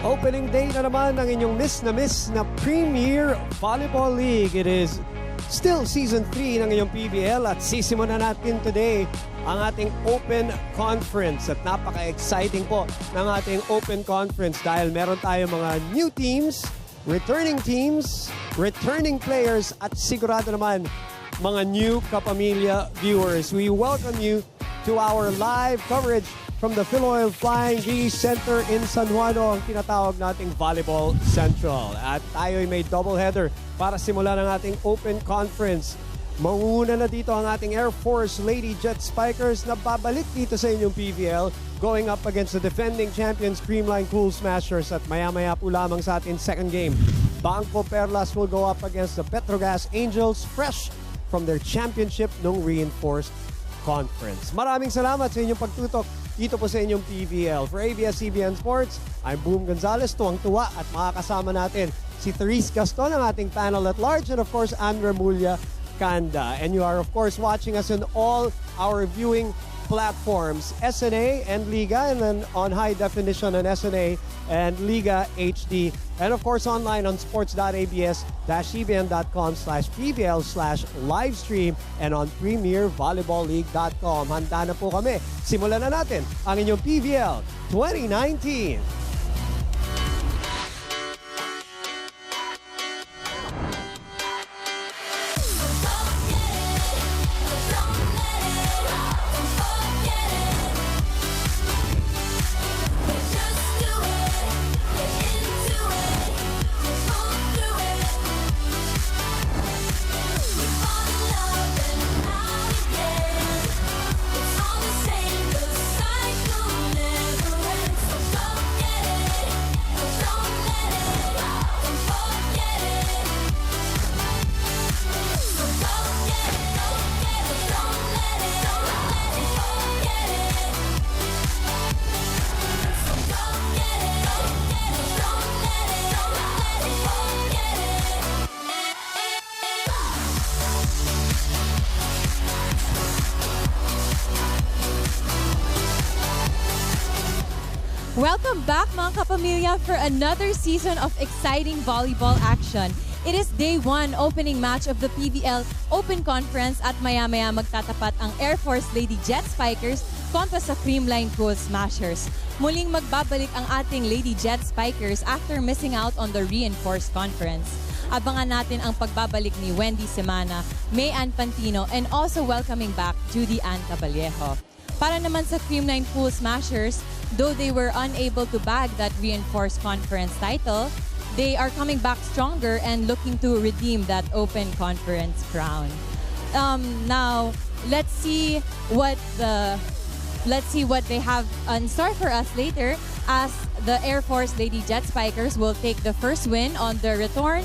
Opening day na naman ng inyong miss na Premier Volleyball League. It is still Season 3 ng inyong PVL at sisimulan natin today ang ating Open Conference. At napaka-exciting po ng ating Open Conference dahil meron tayong mga new teams, returning players at sigurado naman mga new Kapamilya viewers. We welcome you to our live coverage from the Philoil Flying V Center in San Juano, ang tinatawag nating Volleyball Central. At tayo'y may doubleheader para simulan ang ating Open Conference. Manguna na dito ang ating Air Force Lady Jet Spikers na babalik dito sa inyong PVL, going up against the defending champions Creamline Cool Smashers. At maya-maya po lamang sa ating second game, Bangko Perlas will go up against the Petrogas Angels, fresh from their championship nung Reinforced Conference. Maraming salamat sa inyong pagtutok dito po sa inyong PVL. For ABS-CBN Sports, I'm Boom Gonzalez, tuwang-tuwa at makakasama natin si Therese Gaston, ang ating panel at large, and of course, Andrea Mulia Kanda. And you are of course watching us on all our viewing platforms, SNA and Liga, and then on high definition on SNA and Liga HD, and of course online on sports.abs-cbn.com/pvl/livestream and on premiervolleyballleague.com. Handa na po kami. Simulan na natin ang inyong PVL 2019. Welcome back mga kapamilya for another season of exciting volleyball action. It is day 1 opening match of the PVL Open Conference at maya-maya magtatapat ang Air Force Lady Jet Spikers kontra sa Creamline Cool Smashers. Muling magbabalik ang ating Lady Jet Spikers after missing out on the Reinforced Conference. Abangan natin ang pagbabalik ni Wendy Semana, May Ann Pantino, and also welcoming back Judy Ann Caballejo. Para naman sa Creamline Cool Smashers, though they were unable to bag that Reinforced Conference title, they are coming back stronger and looking to redeem that Open Conference crown. Now, let's see what they have in store for us later, as the Air Force Lady Jet Spikers will take the first win on the return,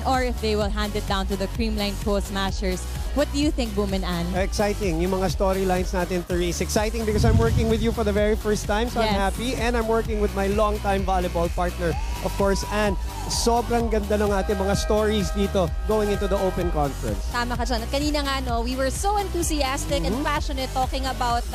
or if they will hand it down to the Creamline Cool Smashers. What do you think, Boom and Ann? Exciting. Yung mga storylines natin, Therese. Exciting because I'm working with you for the very first time, so yes. I'm happy. And I'm working with my longtime volleyball partner, of course, Ann. Sobrang ganda ng ating mga stories dito going into the Open Conference. Tama ka dyan. At kanina nga, we were so enthusiastic and passionate talking about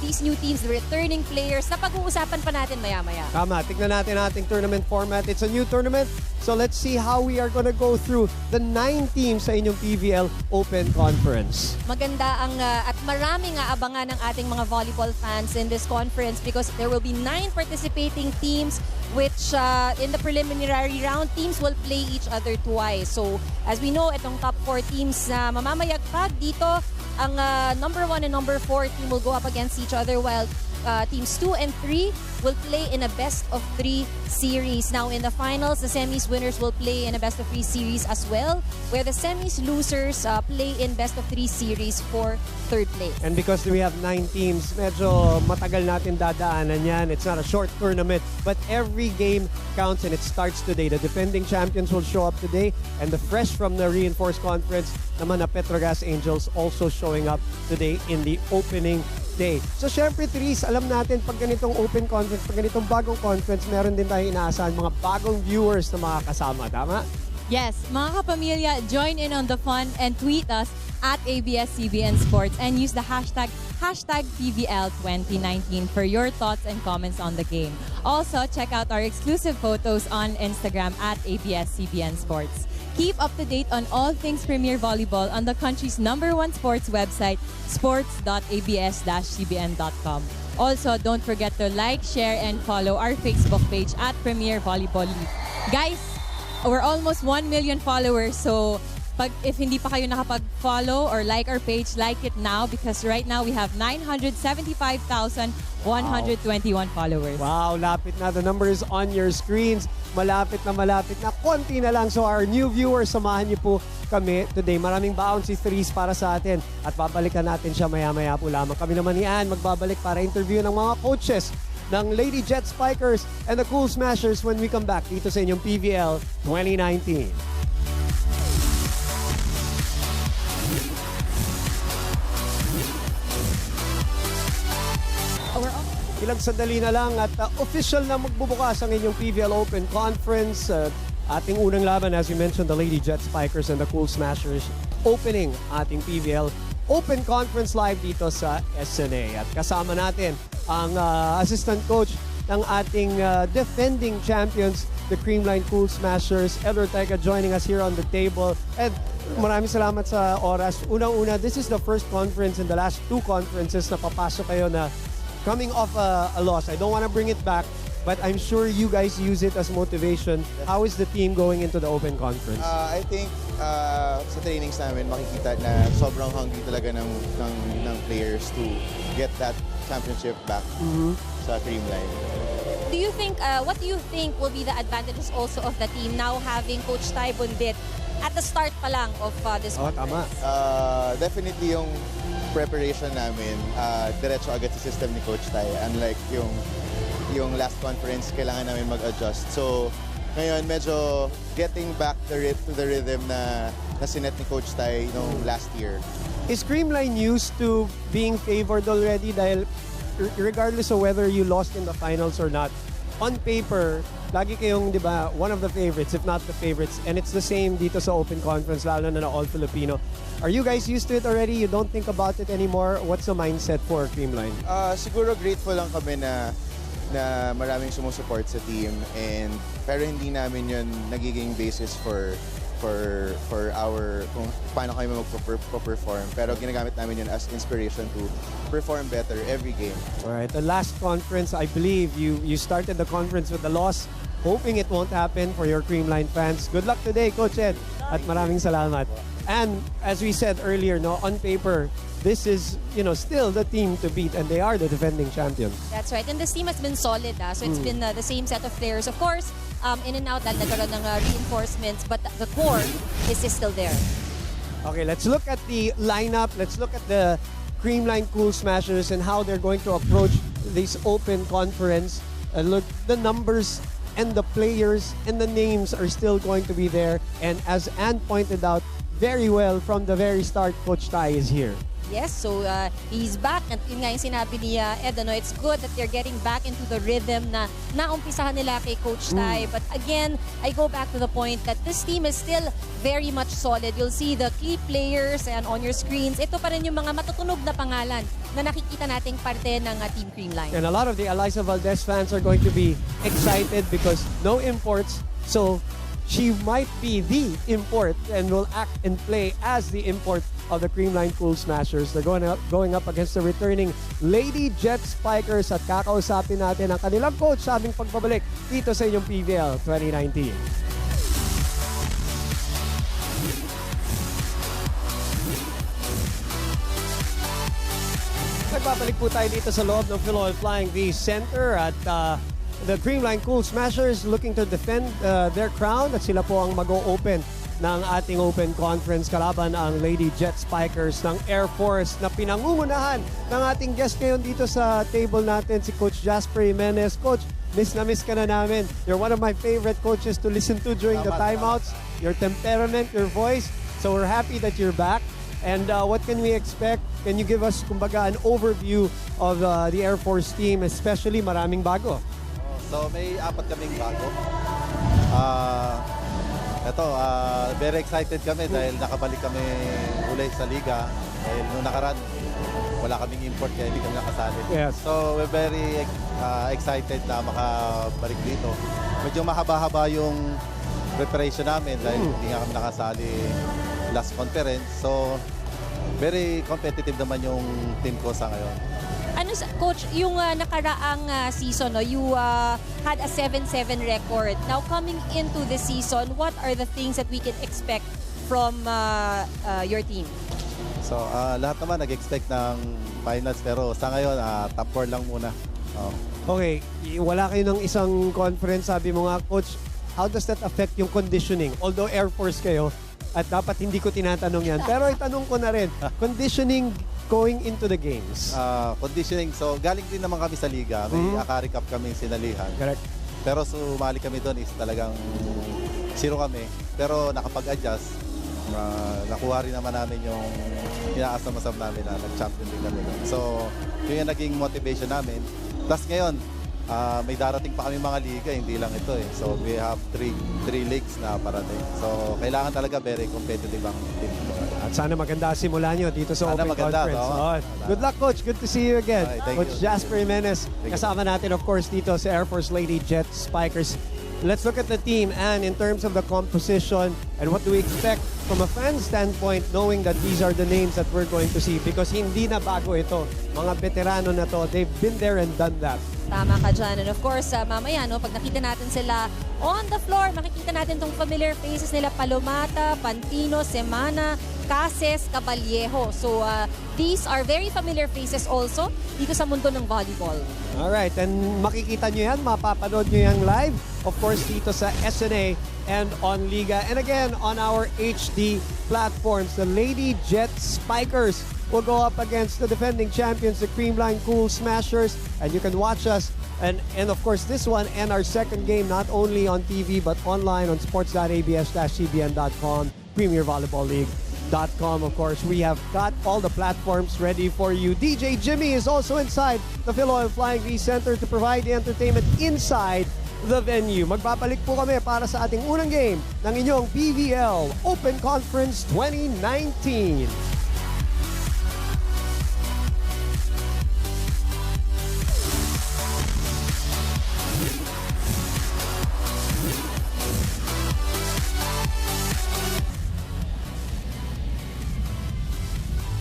these new teams, the returning players, na pag-uusapan pa natin maya-maya. Tama. Tignan natin ating tournament format. It's a new tournament, so let's see how we are gonna go through the 9 teams sa inyong PVL Open Conference. Maganda ang at maraming abangan ng ating mga volleyball fans in this conference because there will be 9 participating teams, which in the preliminary round, teams will play each other twice. So as we know, itong top 4 teams na mamamayagpag dito, ang number 1 and number 4 team will go up against each other, while teams 2 and 3 will play in a best-of-3 series. Now, in the finals, the semis winners will play in a best-of-3 series as well, where the semis losers play in best-of-3 series for third place. And because we have 9 teams, medyo matagal natin dadaanan yan. It's not a short tournament, but every game counts and it starts today. The defending champions will show up today, and the fresh from the Reinforced Conference naman na Petrogas Angels also showing up today in the opening day. So syempre, Therese, alam natin pag ganitong Open Conference, pag ganitong bagong conference, meron din tayo inaasahan mga bagong viewers na makakasama. Tama? Yes, mga kapamilya, join in on the fun and tweet us at ABS-CBN Sports and use the hashtag PVL2019 for your thoughts and comments on the game. Also, check out our exclusive photos on Instagram at ABS-CBN Sports. Keep up to date on all things Premier Volleyball on the country's #1 sports website, sports.abs-cbn.com. Also, don't forget to like, share, and follow our Facebook page at Premier Volleyball League. Guys, we're almost 1 million followers, so if hindi pa kayo nakapag-follow or like our page, like it now because right now we have 975,121 followers. Wow, lapit na. The number is on your screens. Malapit na. Konti na lang. So our new viewers, samahan niyo po kami today. Maraming bouncy threes para sa atin. At babalikan natin siya maya-maya po lamang. Kami naman ni Ann magbabalik para interview ng mga coaches ng Lady Jet Spikers and the Cool Smashers when we come back dito sa inyong PVL 2019. Ilang sandali na lang at official na magbubukas ang inyong PVL Open Conference. Ating unang laban, as you mentioned, the Lady Jet Spikers and the Cool Smashers opening ating PVL Open Conference live dito sa SNA. At kasama natin ang assistant coach ng ating defending champions, the Creamline Cool Smashers, Edward Tega, joining us here on the table. And maraming salamat sa oras. Unang-una, this is the first conference in the last 2 conferences na papasok kayo na coming off a loss. I don't want to bring it back, but I'm sure you guys use it as motivation. How is the team going into the Open Conference? I think sa trainings namin makikita na sobrang hungry talaga ng players to get that championship back sa Creamline. Do you think, what do you think will be the advantages also of the team now having Coach Ty Bundit at the start pa lang of this conference? Tama. Definitely yung preparation namin, diretso agad sa system ni Coach Ty. Unlike yung last conference, kailangan namin mag-adjust. So, ngayon, medyo getting back to the rhythm na sinet ni Coach Ty last year. Is Creamline used to being favored already dahil regardless of whether you lost in the finals or not, on paper, lagi kayong, di ba, one of the favorites, if not the favorites. And it's the same dito sa Open Conference, lalo na All-Filipino. Are you guys used to it already? You don't think about it anymore? What's the mindset for Creamline? Siguro grateful lang kami na maraming sumusuport sa team, pero hindi namin yun nagiging basis for our kung paano kami magpo-perform. Pero ginagamit namin yun as inspiration to perform better every game. Alright, the last conference, I believe you started the conference with a loss, hoping it won't happen for your Creamline fans. Good luck today, Coach Ed, at maraming salamat. And as we said earlier, on paper, this is, still the team to beat, and they are the defending champions. That's right. And this team has been solid. So it's been the same set of players. Of course, in and out, nagkaroon ng reinforcements, but the core is still there. Okay, let's look at the lineup. Let's look at the Creamline Cool Smashers and how they're going to approach this Open Conference. Look, the numbers and the players and the names are still going to be there. And as Ann pointed out very well from the very start, Coach Ty is here. Yes, so he's back. At yun nga yung sinabi ni Ed, it's good that they're getting back into the rhythm na naumpisahan nila kay Coach Ty. But again, I go back to the point that this team is still very much solid. You'll see the key players and on your screens. Ito pa rin yung mga matutunog na pangalan na nakikita nating parte ng Team Creamline. And a lot of the Eliza Valdez fans are going to be excited because no imports. So she might be the import and will act and play as the import of the Creamline Cool Smashers. They're going up against the returning Lady Jet Spikers at kakausapin natin ang kanilang coach sa aming pagbabalik dito sa inyong PVL 2019. Nagbabalik po tayo dito sa loob ng Philoil Flying V Center at the Creamline Cool Smashers looking to defend their crown at sila po ang mag-o-open ng ating Open Conference kalaban ang Lady Jet Spikers ng Air Force na pinangungunahan ng ating guest ngayon dito sa table natin, si Coach Jasper Jimenez. Coach, miss na miss ka na namin. You're one of my favorite coaches to listen to during the timeouts. Your temperament, your voice. So we're happy that you're back. And what can we expect? Can you give us, kumbaga, an overview of the Air Force team, especially maraming bago? So may 4 kaming bago. Ito, very excited kami dahil nakabalik kami ulit sa liga. Dahil nung nakaraan, wala kaming import kaya hindi kami nakasali. Yes. So we're very excited na makabalik dito. Medyo mahaba-haba yung preparation namin dahil hindi nga kami nakasali last conference. So very competitive naman yung team ko sa ngayon. Coach, yung nakaraang season, no, you had a 7-7 record. Now, coming into the season, what are the things that we can expect from your team? So, lahat naman nag-expect ng finals pero sa ngayon, top 4 lang muna. Okay, wala kayo ng isang conference. Sabi mo nga, Coach, how does that affect yung conditioning? Although Air Force kayo, at dapat hindi ko tinatanong yan. Pero itanong ko na rin, conditioning going into the games. Conditioning, so galing din naman kami sa liga. May Akari Cup kami sinalihan. Correct. Pero sumali kami doon is talagang zero kami. Pero nakapag-adjust, nakuha rin naman namin yung inaasam-asam namin na nag-champion din kami doon. So, yun yung naging motivation namin. Plus ngayon, may darating pa kami mga liga, hindi lang ito eh. So, we have three leagues na parating. So, kailangan talaga very competitive ang team. At sana maganda simula nyo dito sa Sana Open maganda, Conference. no? Good luck, Coach. Good to see you again. Okay, thank Coach you. Jasper Jimenez. Thank you. Kasama natin, of course, dito sa Air Force Lady Jet Spikers. Let's look at the team and in terms of the composition and what do we expect from a fan standpoint knowing that these are the names that we're going to see because hindi na bago ito. Mga veterano na to, they've been there and done that. Tama ka dyan. And of course, mamaya, no, pag nakita natin sila on the floor, makikita natin tong familiar faces nila, Palomata, Pantino, Semana, Cases, Caballejo. So, these are very familiar faces also dito sa mundo ng volleyball. Alright, and makikita nyo yan, mapapanood nyo yan live. Of course, dito sa SNA and on Liga. And again, on our HD platforms, the Lady Jet Spikers will go up against the defending champions, the Creamline Cool Smashers. And you can watch us and of course this one and our second game not only on TV but online on sports.abs-cbn.com, Premier Volleyball League.com. Of course, we have got all the platforms ready for you. DJ Jimmy is also inside the Philoil Flying V Center to provide the entertainment inside the venue. Magbabalik po kami para sa ating unang game ng inyong PVL Open Conference 2019.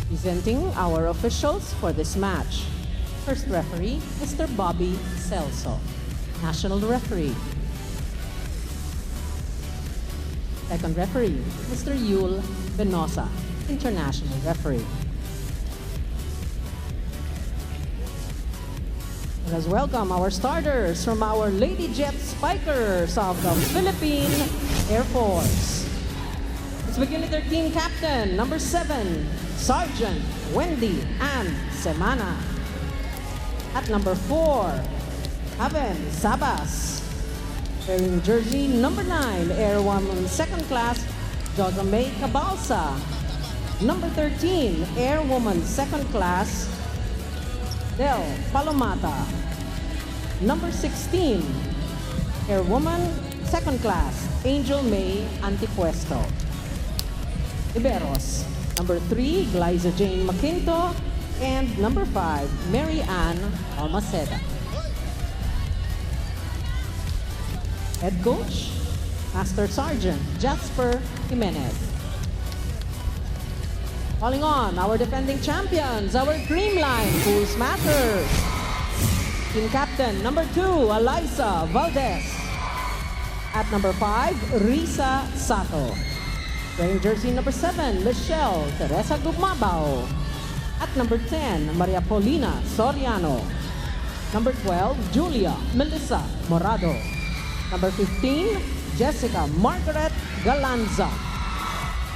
Presenting our officials for this match. First referee, Mr. Bobby Celso, National Referee. Second referee, Mr. Yul Benosa, International Referee. Let us welcome our starters from our Lady Jet Spikers of the Philippine Air Force. Let's begin with their team captain, number 7, Sergeant Wendy Ann Semana. At number 4, Haven Sabas. Wearing jersey number 9, Airwoman Second Class, Josa May Cabalsa. Number 13, Airwoman Second Class, Del Palomata. Number 16, Airwoman Second Class, Angel May Antipuesto. Iberos, number 3, Glyza Jane Maquinto, and number 5, Mary Ann Almaceda. Head coach, Master Sergeant Jasper Jimenez. Calling on our defending champions, our Creamline Cool Smashers. Team captain, number 2, Eliza Valdez. At number 5, Risa Sato. Wearing jersey number 7, Michelle Teresa Gumabao. At number 10, Maria Paulina Soriano. Number 12, Julia Melissa Morado. Number 15, Jessica Margaret Galanza.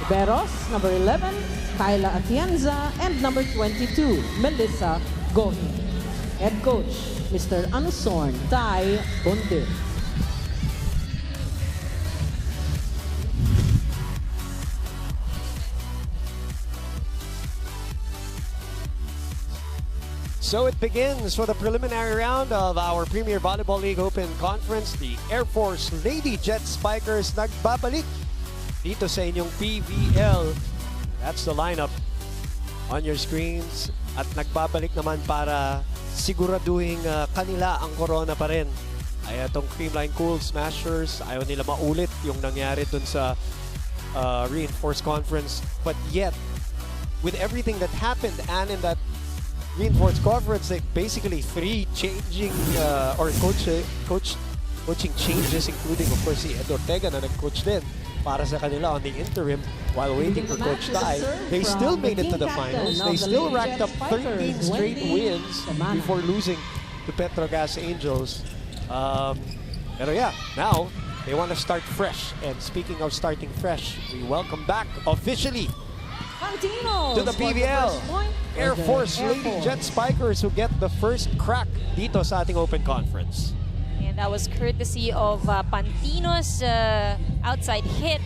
Iberos, number 11, Kyla Atienza. And number 22, Melissa Gohin. Head coach, Mr. Anusorn Tai Bondir. So it begins for the preliminary round of our Premier Volleyball League Open Conference. The Air Force Lady Jet Spikers nagbabalik dito sa inyong PVL. That's the lineup on your screens. At nagbabalik naman para siguraduhin kanila ang corona pa rin. Ay itong Creamline Cool Smashers, ayaw nila maulit yung nangyari dun sa Reinforced Conference. But yet, with everything that happened and in that Reinforced Conference, like basically 3 changing or coaching changes, including of course si Ed Ortega na nag-coach din para sa kanila on the interim while waiting for Coach Tai. They still made it to the finals. They still racked up 13 straight wins before losing to Petrogas Angels. Pero yeah, now they want to start fresh. And speaking of starting fresh, we welcome back officially to the PVL Air Force Lady Jet Spikers, who get the first crack dito sa ating open conference. And that was courtesy of Pantino's outside hit.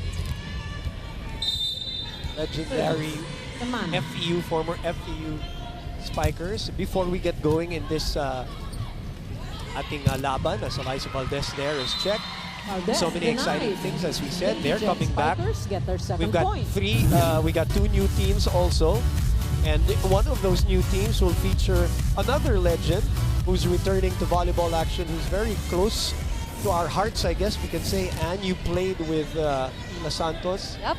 Legendary FEU, former FEU Spikers. Before we get going in this ating laban, as Eliza Valdez there is checked. So many exciting things, as we said. They're coming back. We've got we got 2 new teams also. And one of those new teams will feature another legend who's returning to volleyball action, who's very close to our hearts, I guess we can say. And you played with Ina Santos. Yep.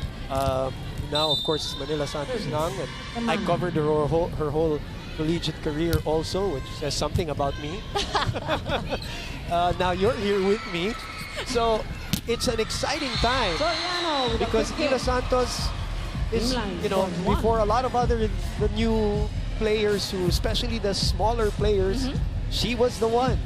Now, of course, Manila Santos Nang. And I covered her whole collegiate career also, which says something about me. Now you're here with me. So it's an exciting time because Ina Santos is, before a lot of the new players, who, especially the smaller players, she was the one.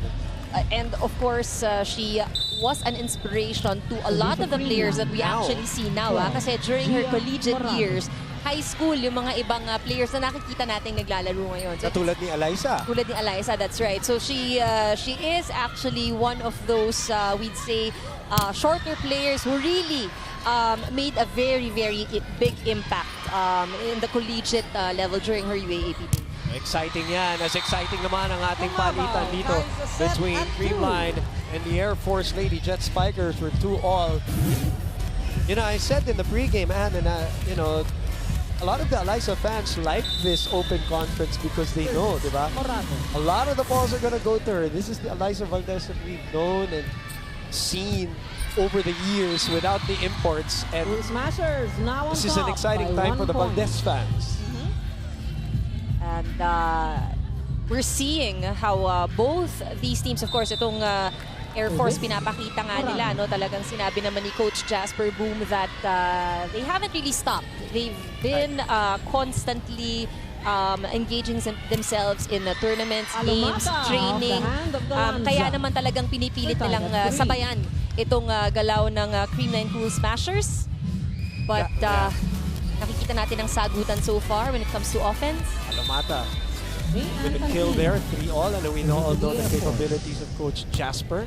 And of course, she was an inspiration to a lot of the players that we actually see now. Kasi during her collegiate years, high school, yung mga ibang players na nakikita natin naglalaro ngayon. So Tulad ni Eliza. Tulad ni Eliza, that's right. So she is actually one of those, we'd say, shorter players who really made a very, very big impact in the collegiate level during her UAAP days. Exciting yan. As exciting naman ang ating palitan dito between Creamline and the Air Force Lady Jet Spikers for 2-all. I said in the pregame, and a lot of the Eliza fans like this open conference because they know, diba? A lot of the balls are going to go to her. This is the Eliza Valdez that we've known and seen over the years without the imports. And this is an exciting time for the Valdez fans. And we're seeing how both these teams, of course, itong Air Force, pinapakita nga nila, talagang sinabi naman ni Coach Jasper Boom that they haven't really stopped. They've been constantly engaging themselves in tournaments, games, training. Kaya naman talagang pinipilit nilang sabayan itong galaw ng Creamline Cool Smashers. But nakikita natin ang sagutan so far when it comes to offense. Alamata with a kill there, 3-all, and we all know the capabilities of Coach Jasper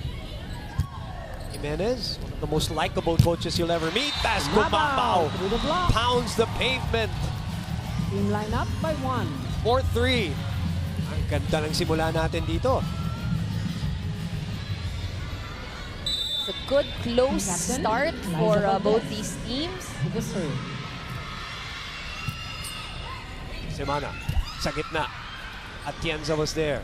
Jimenez, one of the most likable coaches you'll ever meet. As Gumabaw pounds the pavement. Team line up by 1. 4-3. Ang ganda ng simula natin dito. It's a good close start for both these teams. Semana sa gitna. Atienza was there.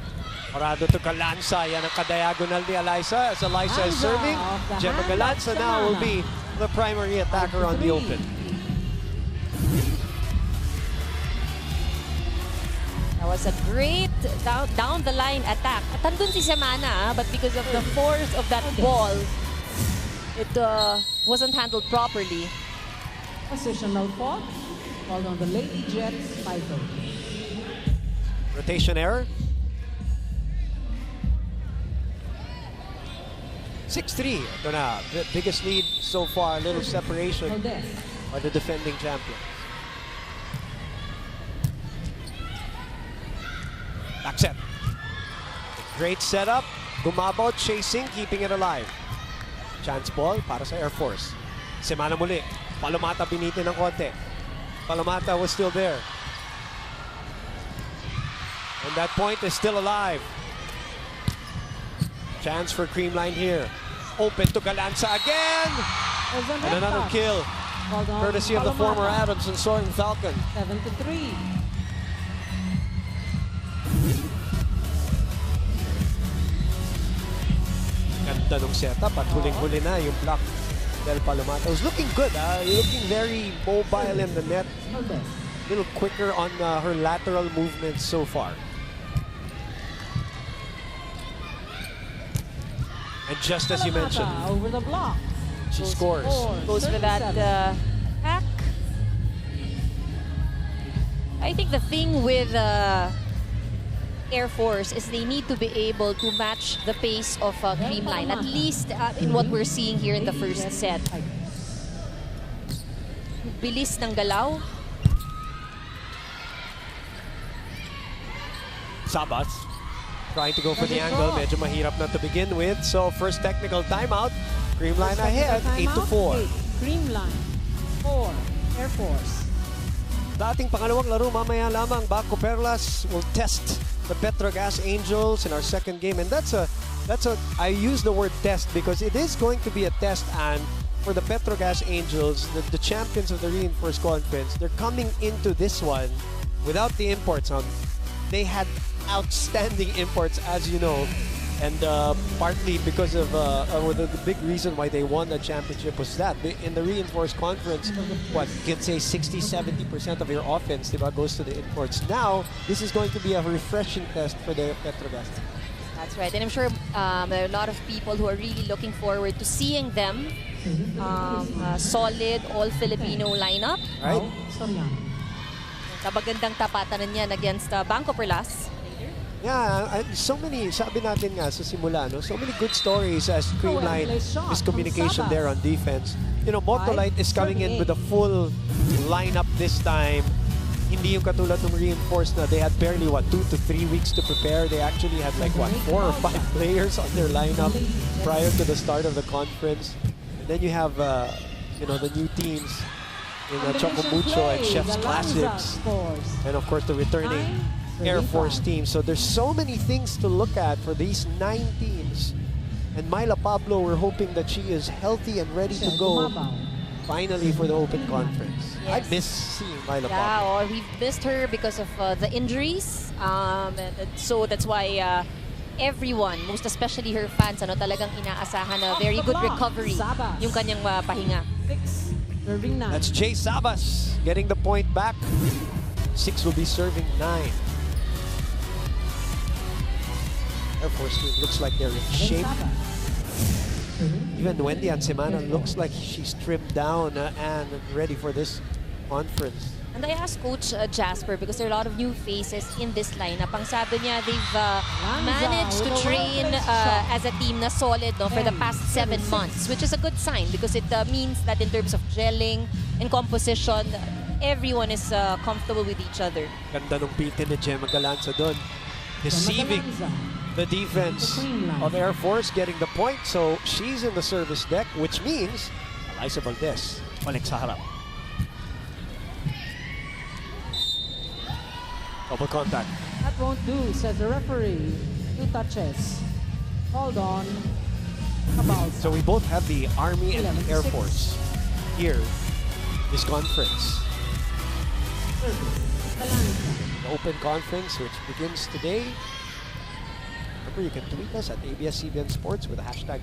Morado to Galanza. Yan ang kadiagonal ni Eliza. As Eliza is serving, Gemma Galanza now will be the primary attacker on the open. That was a great down the line attack. Tandun si Semana, but because of the force of that ball, it wasn't handled properly. Positional fault called on the Lady Jet Spikers. Rotation error. 6-3. Ito na. The biggest lead so far. A little separation by the defending champions. Back set. Great setup. Gumabaw chasing, keeping it alive. Chance ball para sa Air Force. Semana muli. Palomata binitin ng konti. Palomata was still there. And that point is still alive. Chance for Creamline here. Open to Galanza again. And another kill Well done, courtesy of the former Kalamata. Adams and Soaring Falcon. 7-3. Ganda nung setup at huling-huli na yung block del Palomata. It was looking good. Looking very mobile in the net. Valdez. A little quicker on her lateral movements so far. And just as you Kalamata mentioned, over the block. she scores. Goes with that 37. hack. I think the thing with Air Force is they need to be able to match the pace of Creamline, at least in what we're seeing here in the first set. Bilis ng galaw. Sabas trying to go for the angle. Medyo mahirap na to begin with. So first technical timeout. Creamline ahead, 8-4. Creamline 4. Air Force. Dating pangalawang laro mamaya lamang. Baco Perlas will test the Petrogas Angels in our second game, and that's a I use the word test because it is going to be a test, and for the Petrogas Angels, the champions of the Reinforced Conference, they're coming into this one without the imports. They had outstanding imports, as you know, and partly because of the big reason why they won the championship was that in the Reinforced Conference, what you can say 60-70% of your offense diba, goes to the imports. Now this is going to be a refreshing test for the Petrogas. That's right, and I'm sure there are a lot of people who are really looking forward to seeing them. Solid all-Filipino lineup. Right? Soriano. Kabagandang tapatan niyan against Banco Perlas. Yeah, so many, sabi natin nga sa simula, no? So many good stories as Creamline miscommunication there on defense. You know, Motolite is coming in with a full lineup this time. Hindi yung katulad ng Reinforced na they had barely, 2 to 3 weeks to prepare. They actually had like, 4 or 5 players on their lineup prior to the start of the conference. And then you have, you know, the new teams in Chocomucho and Chef's Classics. And of course, the returning Air Force team. So there's so many things to look at for these 9 teams. And Myla Pablo, we're hoping that she is healthy and ready to go finally for the Open Conference. Yes. I miss seeing Myla Yeah, Pablo. we've missed her because of the injuries. So that's why everyone, most especially her fans, talagang inaasahan na very good recovery yung kanyang pahinga. 6. Serving 9. That's Jay Sabas getting the point back. 6 will be serving 9. Air Force team looks like they're in shape. Even Wendy Ansemana looks like she's trimmed down and ready for this conference. And I asked Coach Jasper because there are a lot of new faces in this lineup. Ang sabi niya, they've managed to train as a team na solid for the past 7 months, which is a good sign because it means that in terms of gelling and composition, everyone is comfortable with each other. Ganda nung bitin ni Gemma Galanza doon. Deceiving the defense of Air Force, getting the point. So she's in the service deck, which means Alyssa Valdez balik sa harap. Double contact. That won't do, says the referee. 2 touches. Hold on. About. So we both have the Army and the Air 11-6. Force here, this conference. The Open Conference, which begins today. Remember, you can tweet us at ABS-CBN Sports with the hashtag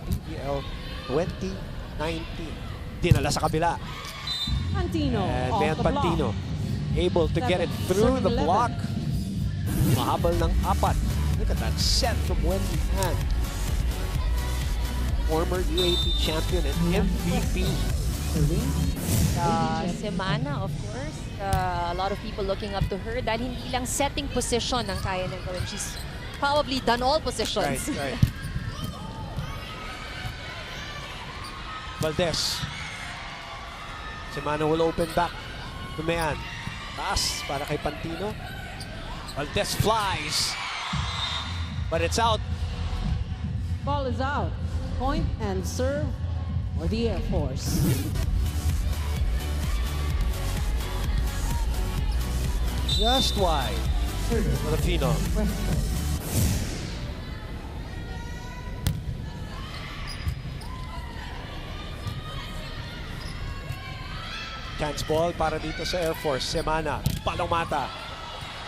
PBL2019. Dinala sa kabila. Pantino. And off Mayan the block. Pantino able to get it through the 11. block. Mahabal ng 4. Look at that set from Wendy Han. Former UAP champion and MVP. Semana, of course, a lot of people looking up to her dahil hindi lang setting position ang kaya niyang gawin. She's probably done all positions. Right. Valdez. Semana will open back to Mayan. Taas para kay Pantino. Valdez flies. But it's out. Ball is out. Point and serve for the Air Force. Just wide for the Phenom. Chance ball para dito sa Air Force. Semana, Palomata.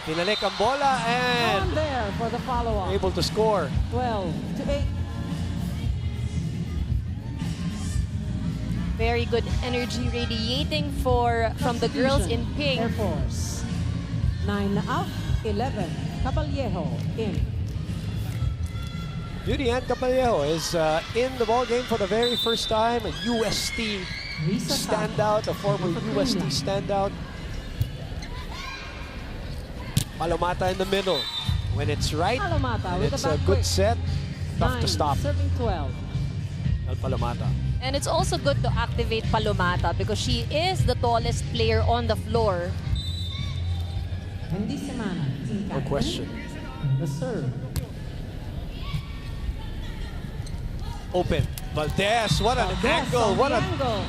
Pinalik ang bola On and there for the follow-up. able to score. 12-8. Very good energy radiating from the girls in pink. Air Force. 9 out, 11. Caballero in. Beauty Ann Capallejo is in the ball game for the very first time. A UST Risa standout, a former UST standout. Palomata in the middle. When it's right, Palomata and with it's the a back good break. set, tough to 9, stop. serving 12. El Palomata. And it's also good to activate Palomata because she is the tallest player on the floor. Wendy Semana. team No captain. question. The serve. Open. Valdez, what an Valdez angle, on what the an angle.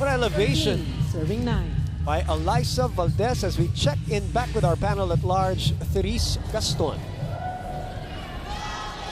elevation 13, serving 9. by Alyssa Valdez as we check in back with our panel at large, Therese Gaston.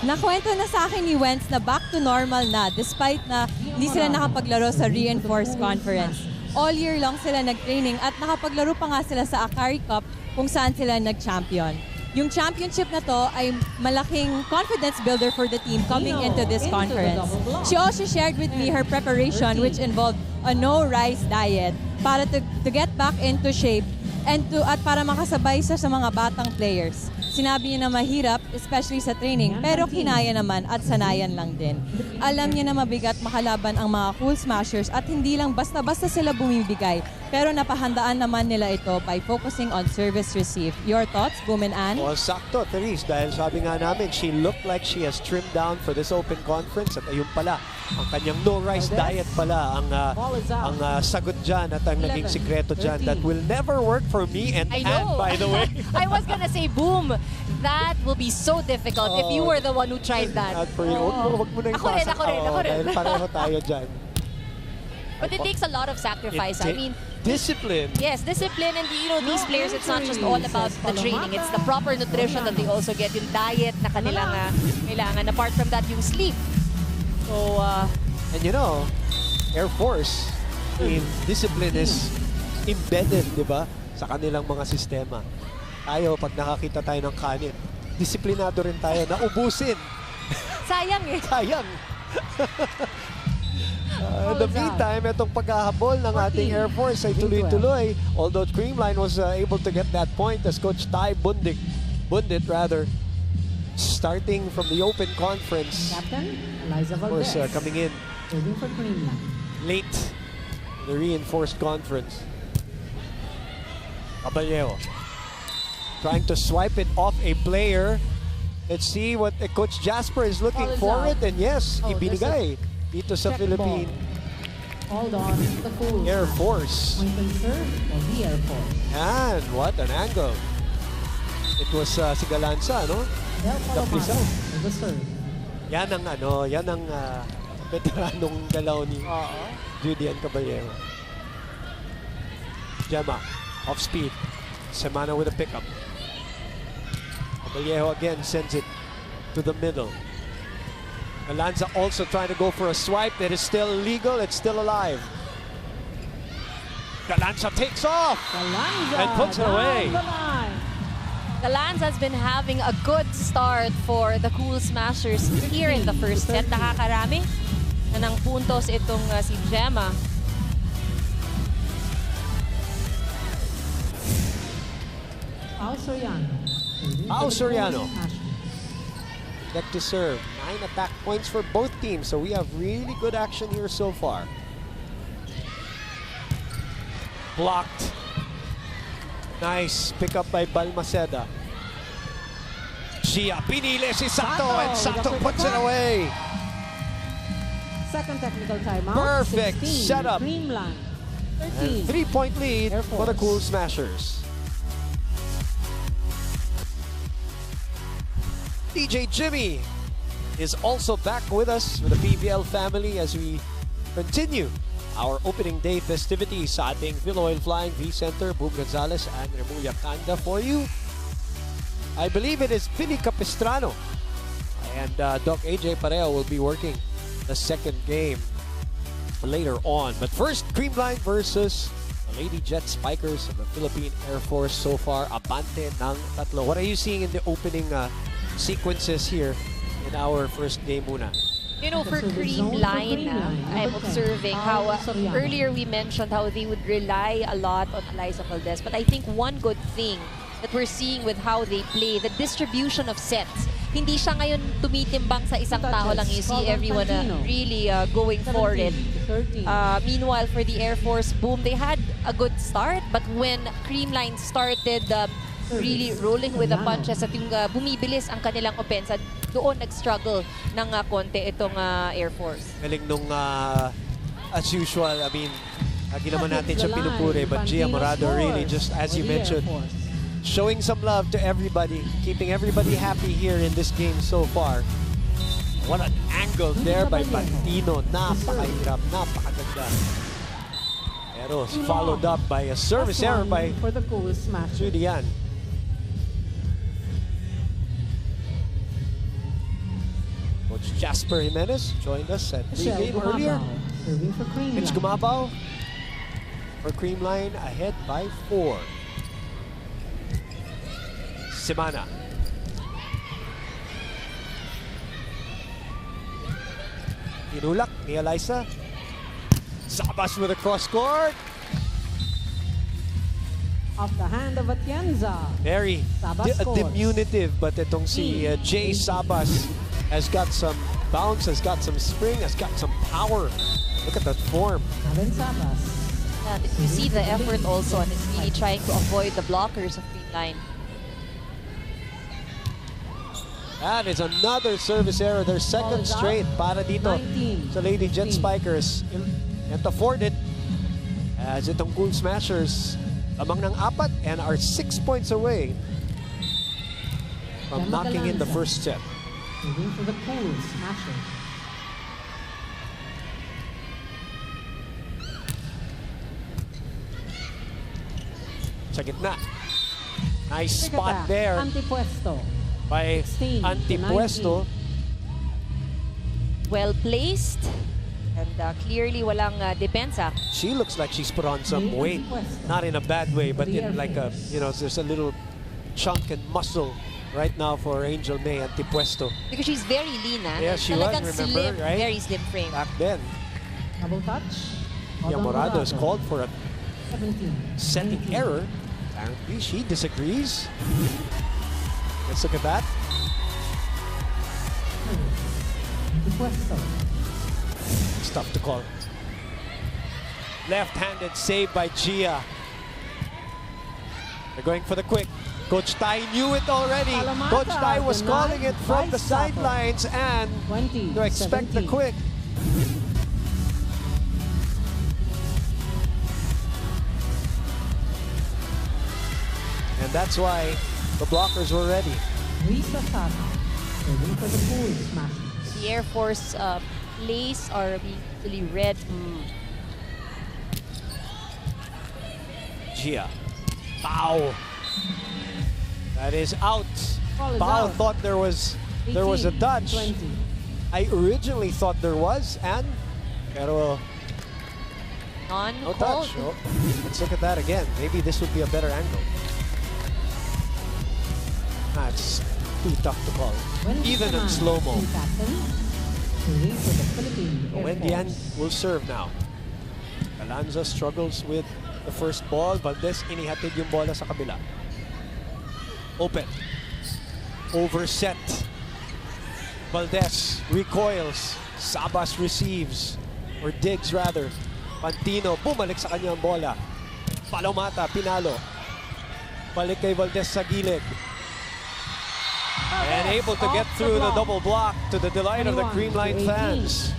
Nakwento na sa akin ni Wentz na back to normal na despite na hindi sila nakapaglaro sa Reinforced Conference. All year long sila nag-training at nakapaglaro pa nga sila sa Akari Cup kung saan sila nag-champion. Yung championship na to ay malaking confidence builder for the team coming into this conference. She also shared with me her preparation which involved a no-rice diet para to get back into shape and at para makasabay sa mga batang players. Sinabi niya na mahirap, especially sa training, pero kinaya naman at sanayan lang din. Alam niya na mabigat makalaban ang mga Cool Smashers at hindi lang basta-basta sila bumibigay, pero napahandaan naman nila ito by focusing on service receive. Your thoughts, Boom and Ann? Well, sakto, Therese, dahil sabi nga namin, she looked like she has trimmed down for this open conference at ayun pala, ang kanyang no-rice diet pala ang sagot dyan at ang naging 11, sikreto dyan 13. that will never work for me and I Ann, know. by the way. I was gonna say, Boom, that will be so difficult if you were the one who tried that. At for you, huwag mo na Ako rin, ako rin, ako rin. Dahil pareho tayo dyan. But it takes a lot of sacrifice. I mean, discipline. yes, discipline and these players, it's not just all about the training. It's the proper nutrition that they also get, yung diet na kanilang kailangan. Apart from that, yung sleep. So, And you know, Air Force, discipline is embedded, di ba, sa kanilang mga sistema. Tayo, pag nakakita tayo ng kanin, disiplinado rin tayo na ubusin. sayang eh. Sayang. In the meantime, itong paghahabol ng ating Air Force ay tuloy-tuloy. Although Creamline was able to get that point as Coach Ty Bundit starting from the open conference. Captain, Eliza Of course, Valdez. coming in Serving for Creamline. late in the reinforced conference. Caballero trying to swipe it off a player. Let's see what Coach Jasper is looking Ball is for out. it. And yes, Oh, ibinigay dito sa check Philippine Hold on, the Cool Air Force. Point and serve for the Air Force. And what an angle. It was si Galanza, no? Del Caprizo. Palomar with the serve. Yan ang veteranong galaw ni Judy Ann Caballero. Gemma, off speed. Semana with a pickup. Caballero again sends it to the middle. Galanza also trying to go for a swipe. It is still legal. It's still alive. Galanza takes off Galanza and puts it away. down the line. The Lance has been having a good start for the Cool Smashers here in the first set. Nakakarami na ng puntos itong si Gemma. Pao Soriano. Pao Soriano. Ashley. Deck to serve. 9 attack points for both teams. So we have really good action here so far. Blocked. Nice pickup by Balmaceda. Gia pinili si Sato and Sato puts it away. Second technical timeout. Perfect 16, setup. Creamline. And 13. 3-point lead Air for the Force. Cool Smashers. DJ Jimmy is also back with us with the PBL family as we continue our opening day festivities sa ating Philoil Flying V Center. Boom Gonzalez and Remulla Kanda for you. I believe it is Pini Capistrano and Doc AJ Pareo will be working the second game later on. But first, Creamline versus Lady Jet Spikers of the Philippine Air Force so far, abante ng tatlo. What are you seeing in the opening sequences here in our first game muna? You know, for Creamline, I'm observing how earlier we mentioned how they would rely a lot on Eliza Valdez. But I think one good thing that we're seeing with how they play, the distribution of sets. Hindi siya ngayon tumitimbang sa isang tao lang. You see everyone really going for it. Meanwhile, for the Air Force, boom, they had a good start. But when Creamline started really rolling with the punches at yung bumibilis ang kanilang opensa, doon nag-struggle ng konti itong Air Force. Galing nung, as usual, I mean, lagi naman natin siya pinupuri, but Gia Morado really just, as you mentioned, showing some love to everybody, keeping everybody happy here in this game so far. What an angle there by Pantino. Napakahirap, napakaganda. Pero followed up by a service error by Julian. Coach Jasper Jimenez joined us at pregame earlier. Mitch Gumabao for Creamline ahead by 4. Semana. Inulak ni Eliza. Sabas with a cross court. Off the hand of Atienza. Very diminutive, but itong si Jay Sabas has got some bounce, has got some spring, has got some power. Look at that form. Sabas. And you see the effort also, and it's really trying to avoid the blockers of Creamline. That is another service error. Their second straight para dito sa Lady Jet Spikers. Can't afford it as itong Cool Smashers among ng 4 and are 6 points away from knocking in the first set. Moving for the Cool Smashers. Sa gitna. Nice spot there Antipuesto. by 16 to Antipuesto. Well placed, and clearly walang depensa. She looks like she's put on some weight. Not in a bad way, but in like a, you know, there's a little chunk and muscle right now for Angel May Antipuesto. Because she's very lean, Yeah, she was, talagang remember, slim, right? very slim frame. Back then, Double touch. Yamorado is called for a 17. setting error. Apparently, she disagrees. Let's look at that. Antipuesto. It's tough to call. Left-handed save by Gia. They're going for the quick. Coach Tai knew it already. Coach Tai was calling it from the sidelines and 20. to expect the quick. And that's why the blockers were ready. Risa Sara. Moving for the Cool Smashers. The Air Force plays are being really read. Gia. Pau. That is out. Ball is Pau out. thought there was a 18, touch. 20. I originally thought there was, and pero no Non-called. touch. Oh, let's look at that again. Maybe this would be a better angle. It's too tough to call. Even in slow-mo. Wendian will serve now. Galanza struggles with the first ball. Valdez inihatid yung bola sa kabila. Open. Overset. Valdez recoils. Sabas receives. Or digs rather. Pantino bumalik sa kanyang bola. Palomata, pinalo. Balik kay Valdez sa gilid. And able to get through the double block to the delight of the Creamline fans.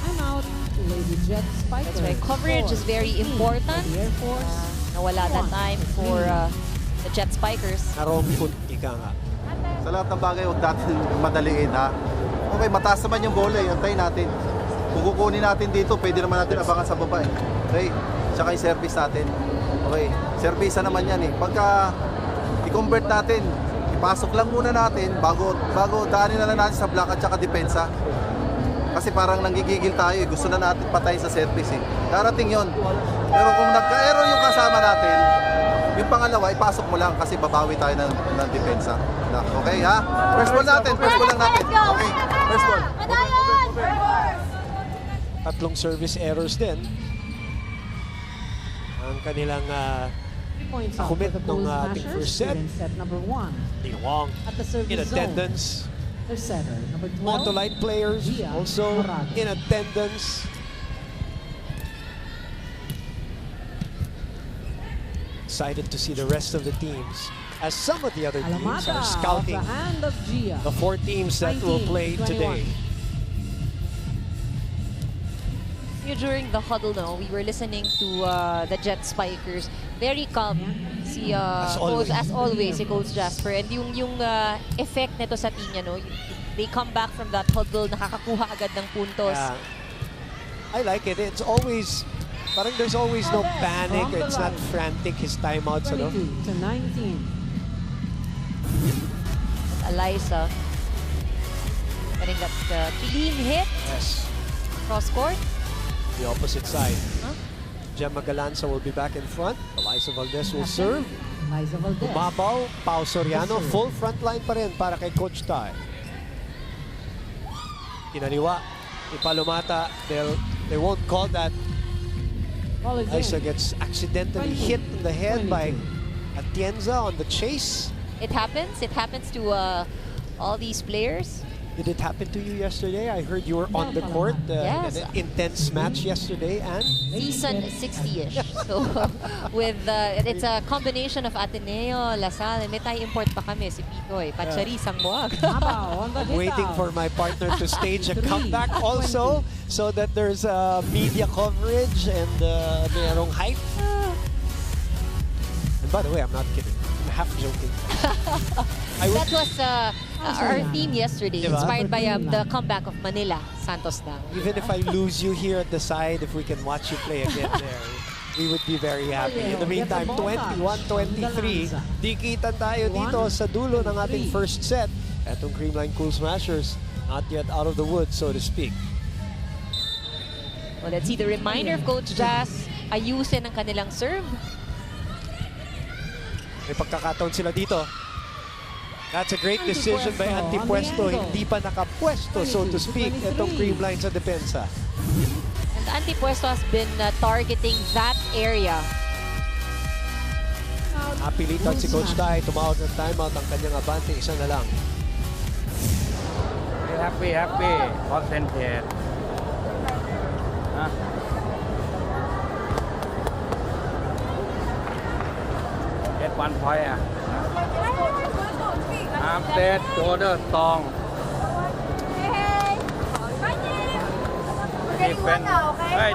I'm out. Lady Jet Spikers. That's right. Coverage is very important. The Air Force. Nawala that time for the Jet Spikers. Naromput, ika nga. Sa lahat ng bagay, huwag natin madaliin, ha? Okay, mataas naman yung bola, antayin natin. Kung kukunin natin dito, pwede naman natin abangan sa baba, eh. Okay? Tsaka yung service natin. Okay, service naman yan, eh. Pagka i-convert natin, ipasok lang muna natin bago daanin na lang natin sa block at tsaka depensa. Kasi parang nanggigigil tayo eh. Gusto na natin patay sa service eh. Darating yon. Pero kung nagka-error yung kasama natin, yung pangalawa, ipasok mo lang kasi babawi tayo ng depensa. Okay ha? First ball natin. First ball lang natin. Okay. First ball. Tatlong service errors din. Ang kanilang Points out Nakumit for the nung, Bulls ating Smashers first set. in set number 1. Li Wong At the service in zone, attendance. their setter, number 12. Motolite players Gia also Morado. in attendance. Excited to see the rest of the teams as some of the other teams Alamada are off scouting the hand of Gia. the 4 teams that will play 19-21. today. During the huddle, no, we were listening to the Jet Spikers. Very calm. Si always. As always, si Coach Jasper. And yung effect nito sa team niya, no, they come back from that huddle, nakakakuha agad ng puntos. Yeah. I like it. It's always, parang there's always no panic. It's not frantic, his timeouts. 22 Ano? to 19. Eliza getting that clean hit Yes. cross court. The opposite side. Huh? Gemma Galanza will be back in front. Eliza Valdez will serve. Liza Valdez. Bumabaw, Pau Soriano, full front line pa rin para kay Coach Tai. Kinaliwa, Ipalumata, they won't call that. Ball is Eliza in. gets accidentally hit in the head by Atienza on the chase. It happens to all these players. Did it happen to you yesterday? I heard you were on the court Yes. in an intense match yesterday, and Season 60-ish. So, with it's a combination of Ateneo, Lasal, and may tayo import pa kami, si Pitoy, Pachari, Sangmuag. Abaw on the hit waiting out. for my partner to stage a 23, comeback also, so that there's media coverage and mayroong hype. And by the way, I'm not kidding. I'm half joking. That was our theme yesterday, Diba? inspired by the comeback of Manila, Santos Dang. Even if I lose you here at the side, if we can watch you play again there, we would be very happy. In the meantime, 21-23, dikitan tayo dito sa dulo ng ating first set. Etong Creamline Cool Smashers, not yet out of the woods, so to speak. Well, let's see the reminder of Coach Jazz, ayusin ang kanilang serve. May pagkakataon sila dito. That's a great decision by Antipuesto. Hindi pa nakapwesto, so to speak, itong Creamline sa depensa. And Antipuesto has been targeting that area. Napilitan si Coach Tai, tumawag ng timeout, ang kanyang abante, isa na lang. Happy, concentrate. Get 1 point. Arm set, shoulder strong.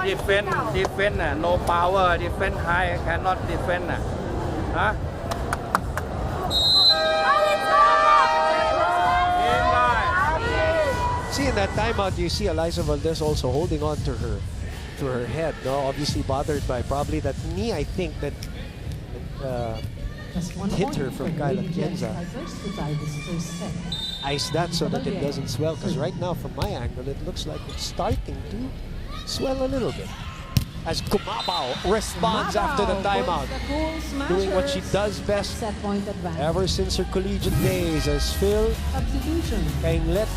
Defend. Defend. No power. Defend high. Cannot defend. Huh? Game line. See, in that timeout, you see Eliza Valdez also holding on to her head. No, obviously bothered by probably that knee. I think that Just 1 hit point her from for Kyle Lady Jet Atienza. Spikers to tie this first set. ice that so that it doesn't swell. Because right now, from my angle, it looks like it's starting to swell a little bit. As Kumabao responds after the timeout, doing what she does best Set point advantage. ever since her collegiate days, as Phil, Substitution. Kainglet,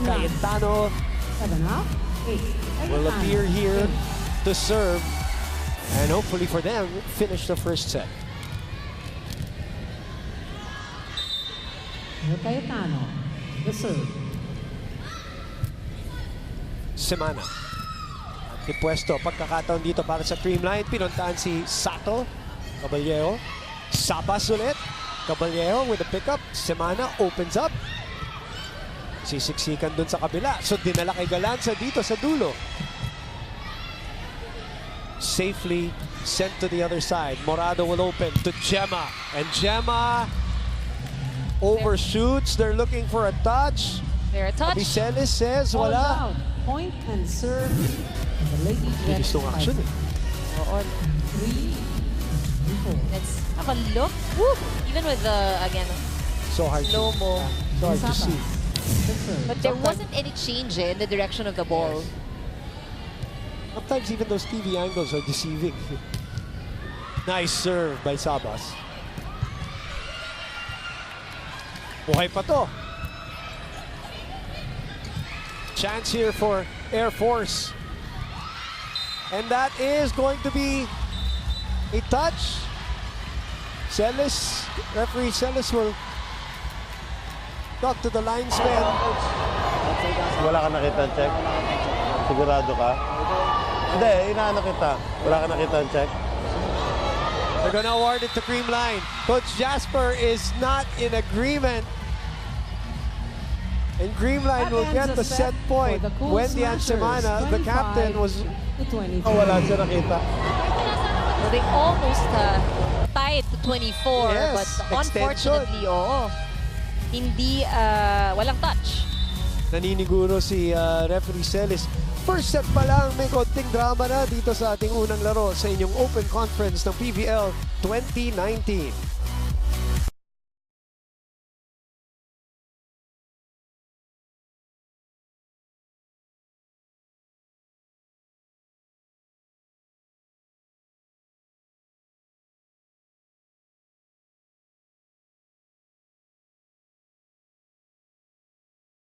Cayetano 7-8. will appear here to serve and hopefully for them finish the first set. Cayetano, the serve. Semana. Antipuesto, pagkakataon dito para sa Creamline. Pinuntahan si Sato, Caballero. Sabas ulit. Caballero with a pickup. Semana opens up. Sisiksikan dun sa kabila. So dinala kay Galanza dito sa dulo. Safely sent to the other side. Morado will open to Gemma. And Gemma overshoots. They're looking for a touch. There a touch. Abiceles says All wala. out. Point and serve. The Lady Jet Bilis tong action eh. Oo. 3-4. Let's have a look. Woo! Even with the, again, So hard to, slow-mo. so hard to see. But there wasn't any change in the direction of the ball. Sometimes even those TV angles are deceiving. Nice serve by Sabas. Buhay pa to. Chance here for Air Force. And that is going to be a touch. Celis, referee Celis will talk to the linesman. Wala ka nakita ang check? Sigurado ka? Hindi, inaano kita. Wala ka nakita ang check? They're going to award it to Creamline. Coach Jasper is not in agreement. And Creamline will get the set point. Wendy Ansemana, the captain, was... Wala siya nakita. Well, they almost tied to 24, Yes, but extension. unfortunately, hindi, walang touch. Naniniguro si referee Celis. First set pa lang, may konting drama na dito sa ating unang laro sa inyong Open Conference ng PVL 2019.